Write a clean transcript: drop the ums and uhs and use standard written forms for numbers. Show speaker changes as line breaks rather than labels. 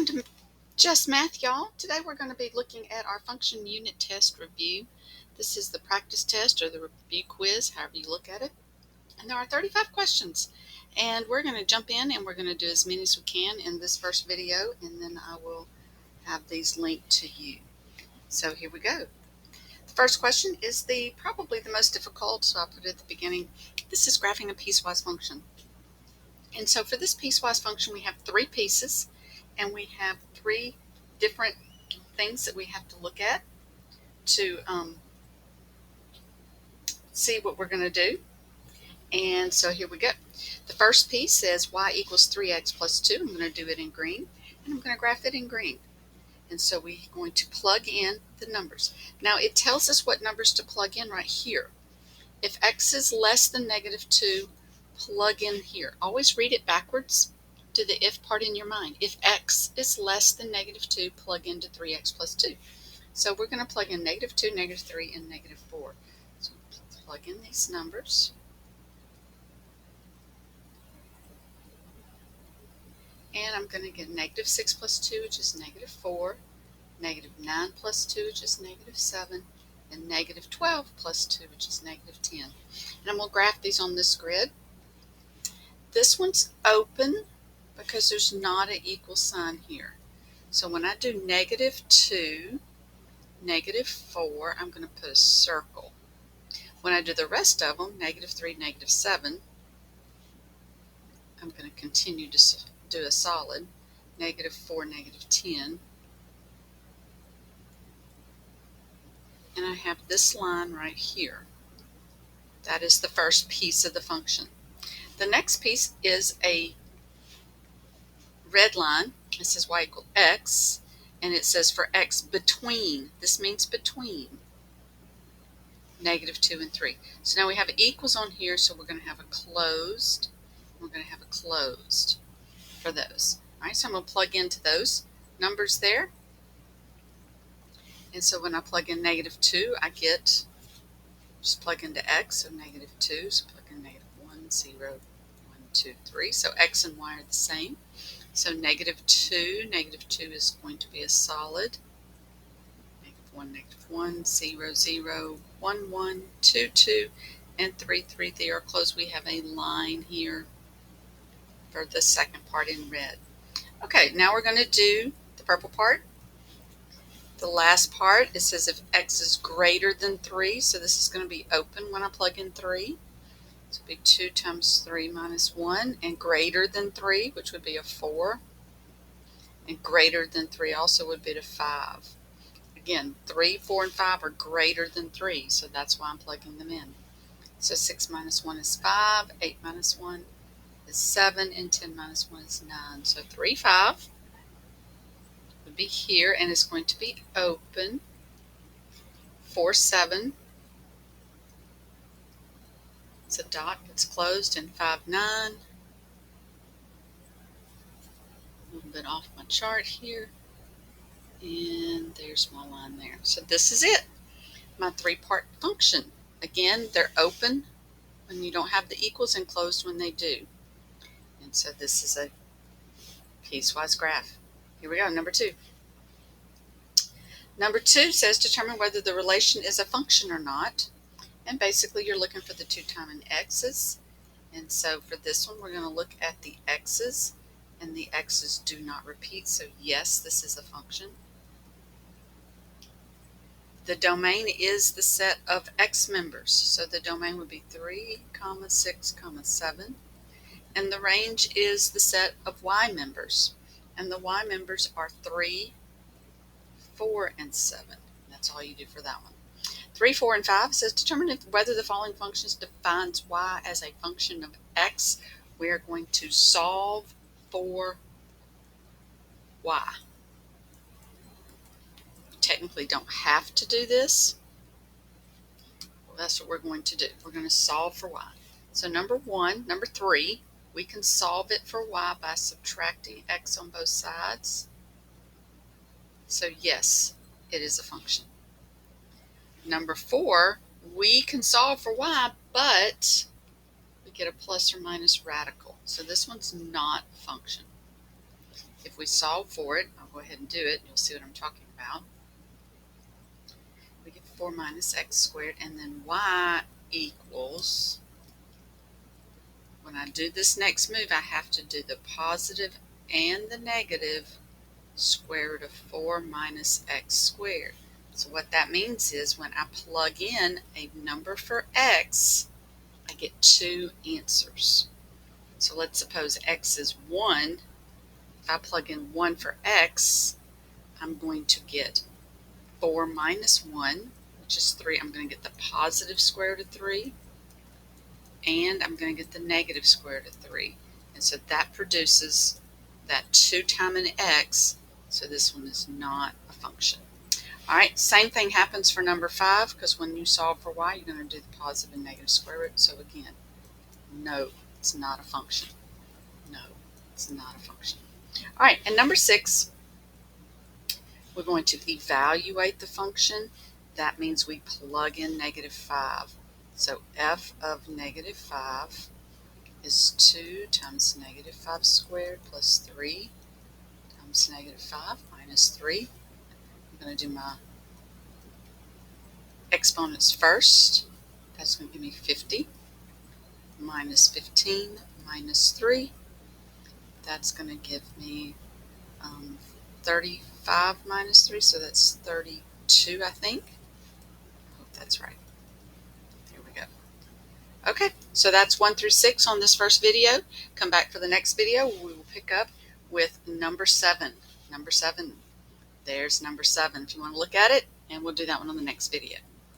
Welcome to Just Math, y'all. Today we're going to be looking at our function unit test review. This is the practice test or the review quiz, however you look at it. And there are 35 questions. And we're going to jump in and we're going to do as many as we can in this first video, and then I will have these linked to you. So here we go. The first question is probably the most difficult, so I'll put it at the beginning. This is graphing a piecewise function. And so for this piecewise function, we have three pieces, and we have three different things that we have to look at to see what we're going to do. And so here we go. The first piece says y equals 3x plus 2. I'm going to do it in green, and I'm going to graph it in green. And so we're going to plug in the numbers. Now it tells us what numbers to plug in right here. If x is less than -2, plug in here. Always read it backwards. Do the if part in your mind. If x is less than -2, plug into 3x plus 2. So we're going to plug in -2, -3, and -4. So plug in these numbers. And I'm going to get -6 plus 2, which is -4, -9 plus 2, which is -7, and -12 plus 2, which is -10. And I'm going to graph these on this grid. This one's open because there's not an equal sign here. So when I do -2, -4, I'm going to put a circle. When I do the rest of them, -3, -7, I'm going to continue to do a solid, -4, -10. And I have this line right here. That is the first piece of the function. The next piece is a red line. It says y equals x, and it says for x between. This means between -2 and 3. So now we have equals on here, so we're going to have a closed. We're going to have a closed for those. All right, so I'm going to plug into those numbers there. And so when I plug in -2, I get, just plug into x, so -2, so plug in -1, 0, 1, 2, 3. So x and y are the same. So -2 is going to be a solid. -1, -1, 0, 0, 1, 1, 2, 2, and 3, 3. They are closed. We have a line here for the second part in red. Okay, now we're going to do the purple part. The last part, it says if x is greater than 3, so this is going to be open when I plug in 3. So it would be 2 times 3 minus 1, and greater than 3, which would be a 4. And greater than 3 also would be a 5. Again, 3, 4, and 5 are greater than 3, so that's why I'm plugging them in. So 6 minus 1 is 5, 8 minus 1 is 7, and 10 minus 1 is 9. So 3, 5 would be here, and it's going to be open. 4, 7. It's a dot that's closed, and 5, 9. A little bit off my chart here. And there's my line there. So this is it. My three-part function. Again, they're open when you don't have the equals and closed when they do. And so this is a piecewise graph. Here we go, number 2. Number 2 says determine whether the relation is a function or not. And basically you're looking for the 2 times x's. And so for this one, we're going to look at the x's, and the x's do not repeat. So yes, this is a function. The domain is the set of x members. So the domain would be 3, 6, 7. And the range is the set of y members. And the y members are 3, 4, and 7. That's all you do for that one. 3, 4, and 5 says determine whether the following functions defines y as a function of x. We are going to solve for y. Technically don't have to do this. Well, that's what we're going to do. We're going to solve for y. So number 3, we can solve it for y by subtracting x on both sides. So yes, it is a function. Number 4, we can solve for y, but we get a plus or minus radical. So this one's not a function. if we solve for it, I'll go ahead and do it. You'll see what I'm talking about. We get 4 minus x squared, and then y equals, when I do this next move, I have to do the positive and the negative square root of 4 minus x squared. So what that means is when I plug in a number for x, I get 2 answers. So let's suppose x is 1. If I plug in 1 for x, I'm going to get 4 minus 1, which is 3. I'm going to get the positive square root of 3, and I'm going to get the negative square root of 3. And so that produces that 2 times x, so this one is not a function. All right, same thing happens for number 5, because when you solve for y, you're going to do the positive and negative square root. So again, no, it's not a function. No, it's not a function. All right, and number 6, we're going to evaluate the function. That means we plug in negative 5. So f of negative 5 is 2 times negative 5 squared plus 3 times negative 5 minus 3. I'm going to do my exponents first. That's going to give me 50 minus 15 minus 3. That's going to give me 35 minus 3, so that's 32, I think. I hope that's right. Here we go. Okay, so that's 1 through 6 on this first video. Come back for the next video. We will pick up with number 7. Number 7. There's number 7 if you want to look at it, and we'll do that one on the next video.